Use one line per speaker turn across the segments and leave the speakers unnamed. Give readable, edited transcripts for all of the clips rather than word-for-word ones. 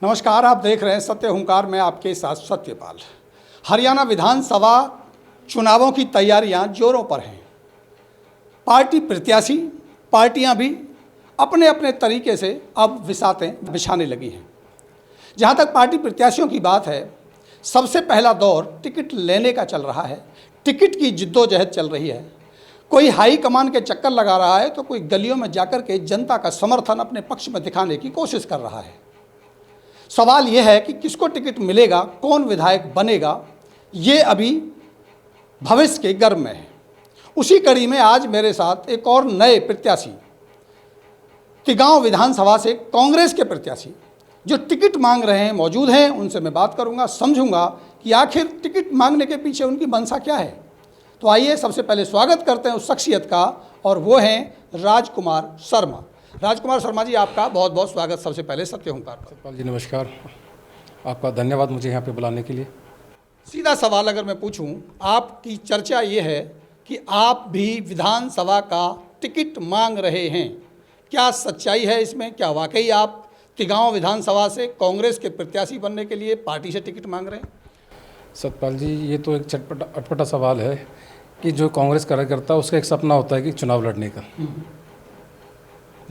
नमस्कार, आप देख रहे हैं सत्य हुंकार में आपके साथ सत्यपाल। हरियाणा विधानसभा चुनावों की तैयारियां जोरों पर हैं। पार्टी प्रत्याशी, पार्टियां भी अपने अपने तरीके से अब विसातें बिछाने लगी हैं। जहां तक पार्टी प्रत्याशियों की बात है, सबसे पहला दौर टिकट लेने का चल रहा है। टिकट की जिद्दोजहद चल रही है। कोई हाई कमान के चक्कर लगा रहा है तो कोई गलियों में जाकर के जनता का समर्थन अपने पक्ष में दिखाने की कोशिश कर रहा है। सवाल यह है कि किसको टिकट मिलेगा, कौन विधायक बनेगा, ये अभी भविष्य के गर्भ में है। उसी कड़ी में आज मेरे साथ एक और नए प्रत्याशी, तिगांव विधानसभा से कांग्रेस के प्रत्याशी जो टिकट मांग रहे हैं मौजूद हैं। उनसे मैं बात करूंगा, समझूंगा कि आखिर टिकट मांगने के पीछे उनकी मंशा क्या है। तो आइए सबसे पहले स्वागत करते हैं उस शख्सियत का, और वो हैं राजकुमार शर्मा। राजकुमार शर्मा जी, आपका बहुत बहुत स्वागत सबसे पहले सत्य हुंकार पर।
सत्यपाल जी नमस्कार, आपका धन्यवाद मुझे यहाँ पे बुलाने के लिए।
सीधा सवाल अगर मैं पूछूं, आपकी चर्चा ये है कि आप भी विधानसभा का टिकट मांग रहे हैं। क्या सच्चाई है इसमें? क्या वाकई आप तिगांव विधानसभा से कांग्रेस के प्रत्याशी बनने के लिए पार्टी से टिकट मांग रहे हैं?
सत्यपाल जी, ये तो एक अटपटा सवाल है कि जो कांग्रेस कार्यकर्ता उसका एक सपना होता है कि चुनाव लड़ने का,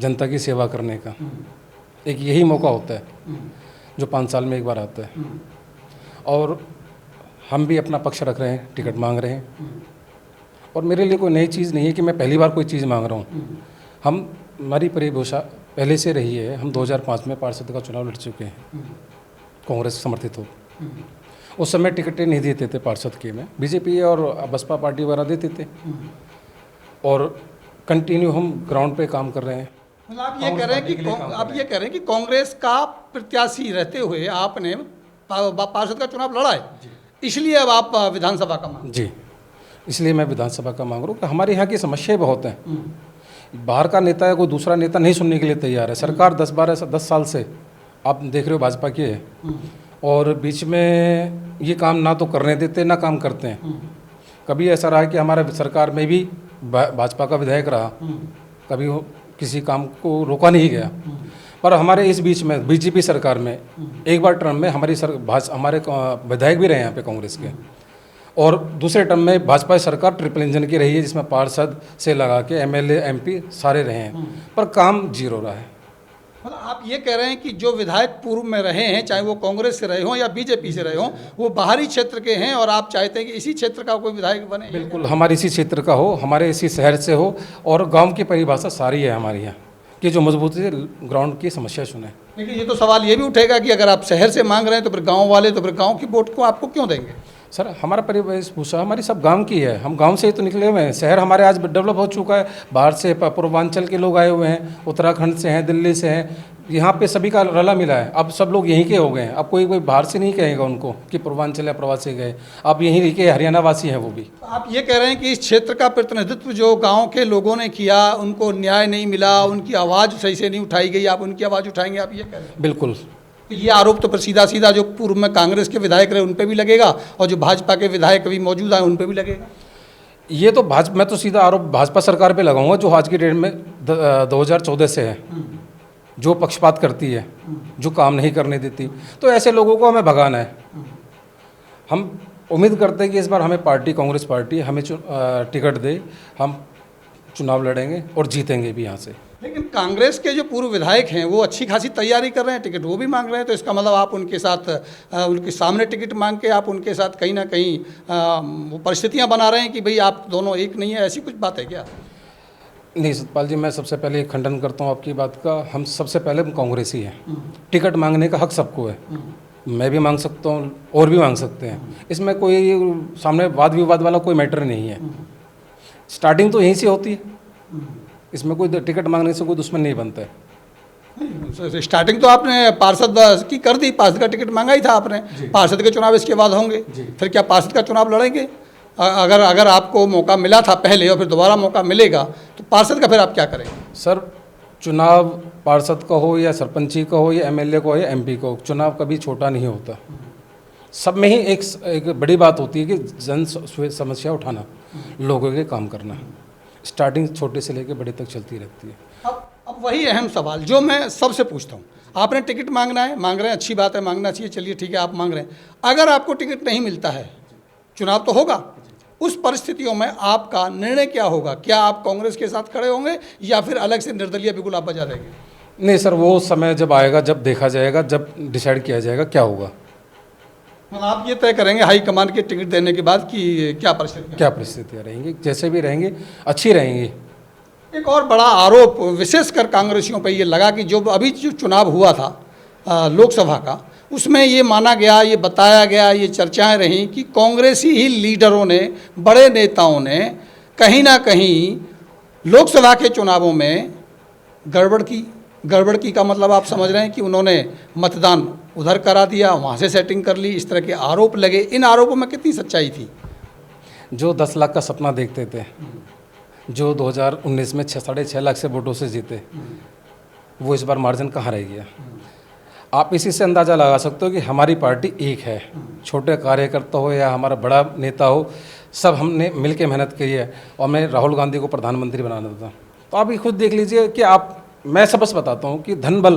जनता की सेवा करने का। एक यही मौका होता है जो 5 साल में एक बार आता है। और हम भी अपना पक्ष रख रहे हैं, टिकट मांग रहे हैं। और मेरे लिए कोई नई चीज़ नहीं है कि मैं पहली बार कोई चीज़ मांग रहा हूँ। हमारी परिभाषा पहले से रही है। हम 2005 में पार्षद का चुनाव लड़ चुके हैं, कांग्रेस समर्थित हो। उस समय टिकटें नहीं देते थे पार्षद के में, बीजेपी और बसपा पार्टी वगैरह देते थे। और कंटिन्यू हम ग्राउंड पे काम कर रहे हैं।
आप ये कह रहे हैं कि कांग्रेस का प्रत्याशी रहते हुए आपने पार्षद का चुनाव लड़ा है, इसलिए अब आप विधानसभा का मांग?
जी, इसलिए मैं विधानसभा का मांग रहा हूँ कि हमारे यहाँ की समस्याएं बहुत हैं। बाहर का नेता या कोई दूसरा नेता नहीं सुनने के लिए तैयार है। सरकार 10 साल से आप देख रहे हो भाजपा की है, और बीच में ये काम ना तो करने देते ना काम करते हैं। कभी ऐसा रहा कि हमारे सरकार में भी भाजपा का विधायक रहा, कभी किसी काम को रोका नहीं गया। पर हमारे इस बीच में बीजेपी सरकार में एक बार टर्म में हमारे विधायक भी रहे यहाँ पे कांग्रेस के, और दूसरे टर्म में भाजपा सरकार ट्रिपल इंजन की रही है, जिसमें पार्षद से लगा के एमएलए एमपी सारे रहे हैं, पर काम जीरो रहा है।
मतलब आप ये कह रहे हैं कि जो विधायक पूर्व में रहे हैं, चाहे वो कांग्रेस से रहे हों या बीजेपी से रहे हों, वो बाहरी क्षेत्र के हैं, और आप चाहते हैं कि इसी क्षेत्र का कोई विधायक बने?
बिल्कुल, हमारे इसी क्षेत्र का हो, हमारे इसी शहर से हो, और गांव की परिभाषा सारी है हमारी यहाँ कि जो मजबूती से ग्राउंड की समस्या सुने।
लेकिन ये तो सवाल ये भी उठेगा कि अगर आप शहर से मांग रहे हैं तो फिर गाँव वाले तो फिर गाँव की वोट को आपको क्यों देंगे?
सर, हमारा परिवेशभूषा हमारी सब गांव की है। हम गांव से ही तो निकले हुए हैं। शहर हमारे आज डेवलप हो चुका है। बाहर से पूर्वांचल के लोग आए हुए हैं, उत्तराखंड से हैं, दिल्ली से हैं। यहाँ पे सभी का रला मिला है। अब सब लोग यहीं के हो गए हैं। अब कोई बाहर से नहीं कहेगा उनको कि पूर्वांचल या प्रवासी गए। अब यहीं के हरियाणा वासी हैं वो भी।
आप ये कह रहे हैं कि इस क्षेत्र का प्रतिनिधित्व जो गाँव के लोगों ने किया, उनको न्याय नहीं मिला, उनकी आवाज़ सही से नहीं उठाई गई, आप उनकी आवाज़ उठाएंगे, आप ये कह रहे हैं?
बिल्कुल।
ये आरोप तो फिर सीधा सीधा जो पूर्व में कांग्रेस के विधायक रहे उन पे भी लगेगा, और जो भाजपा के विधायक अभी मौजूद हैं उन पे भी लगेगा।
ये तो मैं तो सीधा आरोप भाजपा सरकार पे लगाऊंगा, जो आज की डेट में 2014 से है, जो पक्षपात करती है, जो काम नहीं करने देती। तो ऐसे लोगों को हमें भगाना है। हम उम्मीद करते हैं कि इस बार हमें कांग्रेस पार्टी हमें टिकट दे, हम चुनाव लड़ेंगे और जीतेंगे भी यहाँ से।
लेकिन कांग्रेस के जो पूर्व विधायक हैं वो अच्छी खासी तैयारी कर रहे हैं, टिकट वो भी मांग रहे हैं, तो इसका मतलब आप उनके साथ उनके सामने टिकट मांग के आप उनके साथ कहीं ना कहीं वो परिस्थितियां बना रहे हैं कि भाई आप दोनों एक नहीं है, ऐसी कुछ बात है क्या?
नहीं सतपाल जी, मैं सबसे पहले खंडन करता हूँ आपकी बात का। हम सबसे पहले कांग्रेस ही हैं। टिकट मांगने का हक सबको है। मैं भी मांग सकता हूँ और भी मांग सकते हैं। इसमें कोई सामने वाद विवाद वाला कोई मैटर नहीं है। स्टार्टिंग तो यहीं से होती है। इसमें कोई टिकट मांगने से कोई दुश्मन नहीं बनता है।
स्टार्टिंग तो आपने पार्षद की कर दी, पार्षद का टिकट मांगा ही था आपने। पार्षद के चुनाव इसके बाद होंगे, फिर क्या पार्षद का चुनाव लड़ेंगे? अगर आपको मौका मिला था पहले और फिर दोबारा मौका मिलेगा तो पार्षद का फिर आप क्या करेंगे?
सर, चुनाव पार्षद का हो या सरपंची का हो या एमएलए का हो या एमपी का हो, चुनाव कभी छोटा नहीं होता। सब में ही एक बड़ी बात होती है कि जन समस्या उठाना, लोगों के काम करना। स्टार्टिंग छोटे से लेकर बड़े तक चलती रहती है।
अब वही अहम सवाल जो मैं सबसे पूछता हूँ, आपने टिकट मांगना है, मांग रहे हैं, अच्छी बात है, मांगना चाहिए, चलिए ठीक है, आप मांग रहे हैं। अगर आपको टिकट नहीं मिलता है, चुनाव तो होगा, उस परिस्थितियों में आपका निर्णय क्या होगा? क्या आप कांग्रेस के साथ खड़े होंगे या फिर अलग से निर्दलीय बिगुल आप बजा देंगे?
नहीं सर, वो समय जब आएगा, जब देखा जाएगा, जब डिसाइड किया जाएगा क्या होगा।
मतलब आप ये तय करेंगे हाईकमान के टिकट देने के बाद कि क्या
परिस्थितियाँ रहेंगी, जैसे भी रहेंगी अच्छी रहेंगी।
एक और बड़ा आरोप विशेषकर कांग्रेसियों पर ये लगा कि जो अभी जो चुनाव हुआ था लोकसभा का, उसमें ये माना गया, ये बताया गया, ये चर्चाएं रहीं कि कांग्रेसी ही लीडरों ने, बड़े नेताओं ने कहीं ना कहीं लोकसभा के चुनावों में गड़बड़ की। गड़बड़ की का मतलब आप समझ रहे हैं कि उन्होंने मतदान उधर करा दिया, वहाँ से सेटिंग कर ली, इस तरह के आरोप लगे। इन आरोपों में कितनी सच्चाई थी?
जो 10 लाख का सपना देखते थे, जो 2019 में 6.5 लाख से वोटों से जीते, वो इस बार मार्जिन कहाँ रह गया? आप इसी से अंदाज़ा लगा सकते हो कि हमारी पार्टी एक है, छोटे कार्यकर्ता हो या हमारा बड़ा नेता हो, सब हमने मिल के मेहनत की है। और मैं राहुल गांधी को प्रधानमंत्री बनाना था, तो आप ये खुद देख लीजिए कि मैं सबसे बताता हूँ कि धन बल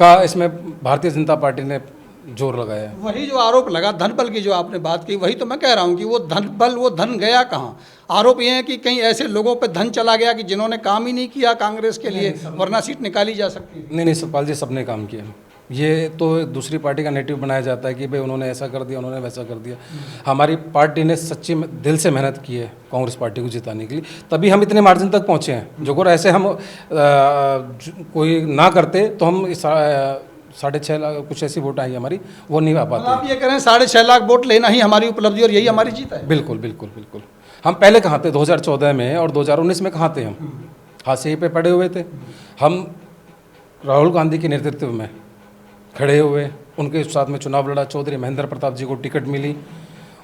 का इसमें भारतीय जनता पार्टी ने जोर लगाया है।
वही जो आरोप लगा धन बल की, जो आपने बात की, वही तो मैं कह रहा हूँ कि वो धन बल, वो धन गया कहाँ? आरोप ये है कि कहीं ऐसे लोगों पे धन चला गया कि जिन्होंने काम ही नहीं किया कांग्रेस के लिए, वरना सीट निकाली जा सकती है।
नहीं सतपाल जी, सबने काम किया। ये तो दूसरी पार्टी का नेटिव बनाया जाता है कि भाई उन्होंने ऐसा कर दिया, उन्होंने वैसा कर दिया। हमारी पार्टी ने सच्ची दिल से मेहनत की है कांग्रेस पार्टी को जिताने के लिए, तभी हम इतने मार्जिन तक पहुँचे हैं। जो अगर ऐसे हम कोई ना करते तो हम 6.5 लाख कुछ ऐसी वोट आई हमारी, वो नहीं आ पाती।
आप ये कह रहे हैं 6.5 लाख वोट लेना ही हमारी उपलब्धि और यही हमारी जीत है?
बिल्कुल बिल्कुल बिल्कुल। हम पहले कहाँ थे? 2014 में और 2019 में कहाँ थे? हम हाशिए पे पड़े हुए थे। हम राहुल गांधी के नेतृत्व में खड़े हुए, उनके साथ में चुनाव लड़ा, चौधरी महेंद्र प्रताप जी को टिकट मिली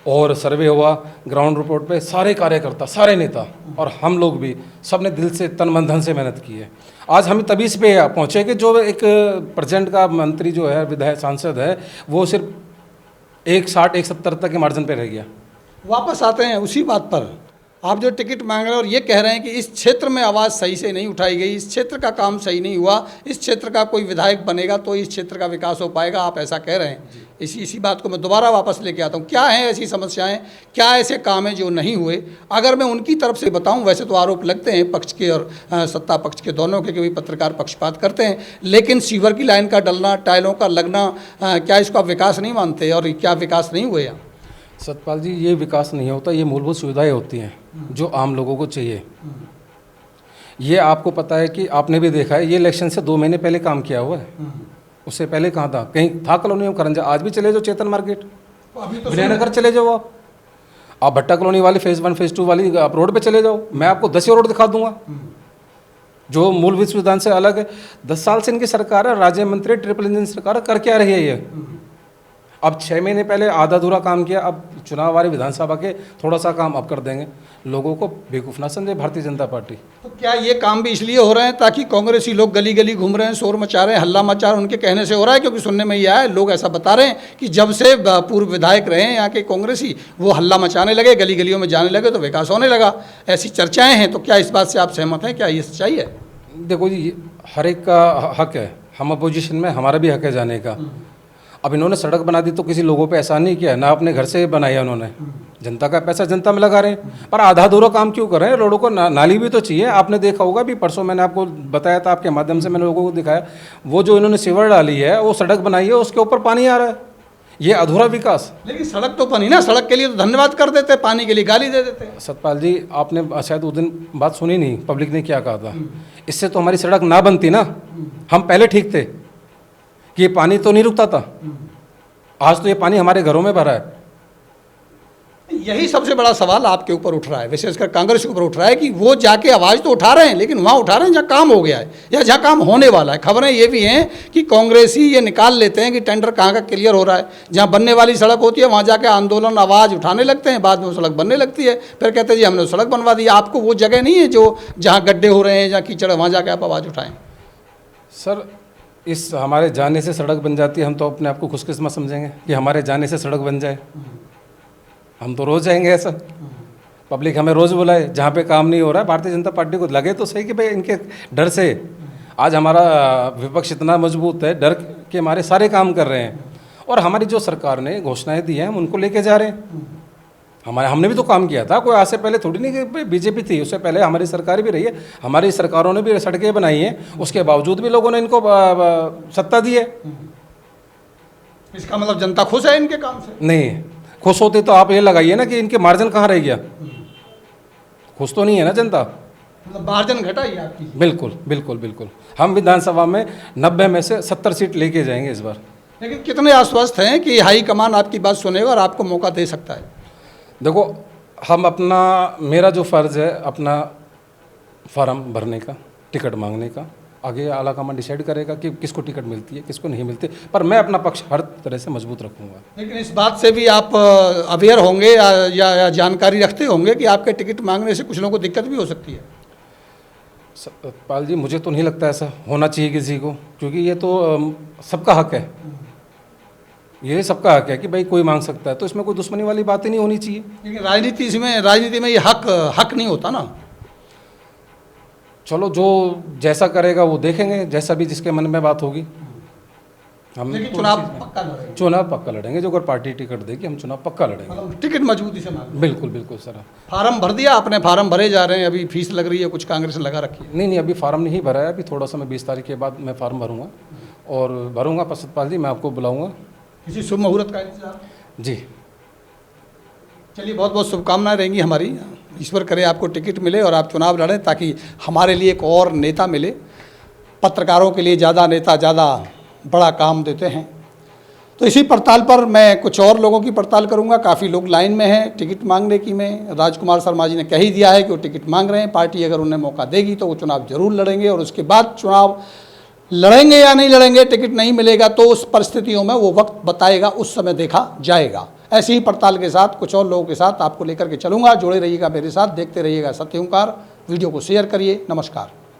और सर्वे हुआ, ग्राउंड रिपोर्ट पे सारे कार्यकर्ता, सारे नेता और हम लोग भी, सब ने दिल से, तन मन धन से मेहनत की है। आज हम तभी इस पे पहुँचे कि जो एक प्रेसिडेंट का मंत्री जो है, विधायक, सांसद है, वो सिर्फ 160-170 तक के मार्जिन पे रह गया।
वापस आते हैं उसी बात पर, आप जो टिकट मांग रहे हैं और ये कह रहे हैं कि इस क्षेत्र में आवाज़ सही से नहीं उठाई गई, इस क्षेत्र का काम सही नहीं हुआ, इस क्षेत्र का कोई विधायक बनेगा तो इस क्षेत्र का विकास हो पाएगा, आप ऐसा कह रहे हैं। इसी बात को मैं दोबारा वापस लेके आता हूँ। क्या है ऐसी समस्याएं, क्या ऐसे काम हैं जो नहीं हुए? अगर मैं उनकी तरफ से बताऊँ, वैसे तो आरोप लगते हैं पक्ष के और सत्ता पक्ष के दोनों के, भी पत्रकार पक्षपात करते हैं, लेकिन सीवर की लाइन का डलना, टाइलों का लगना, क्या इसका विकास नहीं मानते? और क्या विकास नहीं हुए?
सतपाल जी, ये विकास नहीं होता, ये मूलभूत सुविधाएं होती हैं जो आम लोगों को चाहिए। ये आपको पता है कि आपने भी देखा है, ये इलेक्शन से 2 महीने पहले काम किया हुआ है। उससे पहले कहाँ था? कहीं था कॉलोनी में करंजा। आज भी चले जाओ चेतन मार्केट, विजयनगर चले जाओ, आप भट्टा कॉलोनी वाली फेज़ 1 फेज़ 2 वाली आप रोड पे चले जाओ, मैं आपको 10 रोड दिखा दूंगा जो मूलभूत सुविधाओं से अलग है। 10 साल से इनकी सरकार है, राज्य मंत्री, ट्रिपल इंजन सरकार कर क्या रही है ये? अब 6 महीने पहले आधा अधूरा काम किया, अब चुनाव वाले विधानसभा के थोड़ा सा काम अब कर देंगे। लोगों को बेवकूफ़ ना समझे भारतीय जनता पार्टी।
तो क्या ये काम भी इसलिए हो रहे हैं ताकि कांग्रेसी लोग गली गली घूम रहे हैं, शोर मचा रहे हैं, हल्ला मचा रहे हैं, उनके कहने से हो रहा है? क्योंकि सुनने में ये आया, लोग ऐसा बता रहे हैं कि जब से पूर्व विधायक रहे हैं यहाँ के कांग्रेसी, वो हल्ला मचाने लगे, गली गलियों में जाने लगे तो विकास होने लगा। ऐसी चर्चाएँ हैं, तो क्या इस बात से आप सहमत हैं? क्या ये सच्चाई है?
देखो जी, हर एक का हक है, हम अपोजिशन में, हमारा भी हक है जाने का। अब इन्होंने सड़क बना दी तो किसी लोगों पे एहसान नहीं किया, ना अपने घर से बनाया उन्होंने, जनता का पैसा जनता में लगा रहे हैं। पर आधा अधूरा काम क्यों कर रहे हैं? रोडों को नाली भी तो चाहिए। आपने देखा होगा भी, परसों मैंने आपको बताया था, आपके माध्यम से मैंने लोगों को दिखाया, वो जो इन्होंने सीवर डाली है, वो सड़क बनाई है, उसके ऊपर पानी आ रहा है। ये अधूरा विकास।
लेकिन सड़क तो बनी ना, सड़क के लिए तो धन्यवाद कर देते, पानी के लिए गाली दे देते।
सतपाल जी, आपने शायद उस दिन बात सुनी नहीं, पब्लिक ने क्या कहा था। इससे तो हमारी सड़क ना बनती ना, हम पहले ठीक थे कि ये पानी तो नहीं रुकता था। आज तो ये पानी हमारे घरों में भरा है।
यही सबसे बड़ा सवाल आपके ऊपर उठ रहा है, विशेषकर कांग्रेस के ऊपर उठ रहा है कि वो जाके आवाज़ तो उठा रहे हैं, लेकिन वहाँ उठा रहे हैं जहाँ काम हो गया है या जहाँ काम होने वाला है। खबरें ये भी हैं कि कांग्रेसी ये निकाल लेते हैं कि टेंडर कहाँ का क्लियर हो रहा है, जहाँ बनने वाली सड़क होती है वहाँ जाके आंदोलन आवाज़ उठाने लगते हैं, बाद में वो सड़क बनने लगती है, फिर कहते हैं जी हमने सड़क बनवा दी। आपको वो जगह नहीं है जो जहाँ गड्ढे हो रहे हैं, जहाँ कीचड़, वहाँ जाके आप आवाज़ उठाएँ?
सर, इस हमारे जाने से सड़क बन जाती है, हम तो अपने आप को खुशकिस्मत समझेंगे कि हमारे जाने से सड़क बन जाए। हम तो रोज़ जाएंगे ऐसा, पब्लिक हमें रोज़ बुलाए, जहाँ पे काम नहीं हो रहा है। भारतीय जनता पार्टी को लगे तो सही कि भाई इनके डर से आज हमारा विपक्ष इतना मजबूत है, डर के हमारे सारे काम कर रहे हैं, और हमारी जो सरकार ने घोषणाएं दी हैं हम उनको लेके जा रहे हैं। हमने भी तो काम किया था, कोई आज से पहले थोड़ी नहीं कि बीजेपी थी, उससे पहले हमारी सरकार भी रही है, हमारी सरकारों ने भी सड़कें बनाई हैं, उसके बावजूद भी लोगों ने इनको सत्ता दी है।
इसका मतलब जनता खुश है इनके काम से?
नहीं, खुश होते तो आप ये लगाइए ना कि इनके मार्जिन कहाँ रह गया, खुश तो नहीं है ना जनता।
मतलब मार्जिन घटा ही आपकी?
बिल्कुल बिल्कुल बिल्कुल, हम विधानसभा में 90 में से 70 सीट लेके जाएंगे इस बार।
लेकिन कितने आश्वस्त हैं कि हाईकमान आपकी बात सुनेगा और आपको मौका दे सकता है?
देखो, हम अपना, मेरा जो फ़र्ज़ है अपना फार्म भरने का, टिकट मांगने का, आगे आला कमान डिसाइड करेगा कि किसको टिकट मिलती है किसको नहीं मिलती, पर मैं अपना पक्ष हर तरह से मजबूत रखूँगा।
लेकिन इस बात से भी आप अवेयर होंगे या जानकारी रखते होंगे कि आपके टिकट मांगने से कुछ लोगों को दिक्कत भी हो सकती है?
सतपाल जी, मुझे तो नहीं लगता ऐसा होना चाहिए किसी को, क्योंकि ये तो सबका हक है, ये सबका हक है कि भाई कोई मांग सकता है, तो इसमें कोई दुश्मनी वाली बात ही नहीं होनी चाहिए।
लेकिन राजनीति में ये हक नहीं होता ना।
चलो, जो जैसा करेगा वो देखेंगे, जैसा भी जिसके मन में बात होगी। हम
लेकिन चुनाव पक्का लड़ेंगे?
चुनाव पक्का लड़ेंगे, जो अगर पार्टी टिकट देगी हम चुनाव पक्का लड़ेंगे।
मतलब टिकट मजबूती से मांगे?
बिल्कुल बिल्कुल सर।
फार्म भर दिया आपने? फार्म भरे जा रहे हैं, अभी फीस लग रही है, कुछ कांग्रेस ने लगा रखी है?
नहीं, अभी फार्म नहीं भरा है, अभी थोड़ा सा मैं 20 तारीख के बाद मैं फार्म भरूंगा और भरूंगा। सतपाल जी, मैं आपको बुलाऊंगा।
किसी शुभ मुहूर्त का इंतजार?
जी
चलिए, बहुत बहुत शुभकामनाएं रहेंगी हमारी। ईश्वर करे आपको टिकट मिले और आप चुनाव लड़ें, ताकि हमारे लिए एक और नेता मिले। पत्रकारों के लिए ज़्यादा नेता ज़्यादा बड़ा काम देते हैं। तो इसी पड़ताल पर मैं कुछ और लोगों की पड़ताल करूंगा। काफ़ी लोग लाइन में हैं टिकट मांगने की। में राजकुमार शर्मा जी ने कह ही दिया है कि वो टिकट मांग रहे हैं। पार्टी अगर उन्हें मौका देगी तो वो चुनाव जरूर लड़ेंगे, और उसके बाद चुनाव लड़ेंगे या नहीं लड़ेंगे, टिकट नहीं मिलेगा तो उस परिस्थितियों में वो वक्त बताएगा, उस समय देखा जाएगा। ऐसी ही पड़ताल के साथ कुछ और लोगों के साथ आपको लेकर के चलूंगा। जुड़े रहिएगा मेरे साथ, देखते रहिएगा सत्य हुंकार। वीडियो को शेयर करिए। नमस्कार।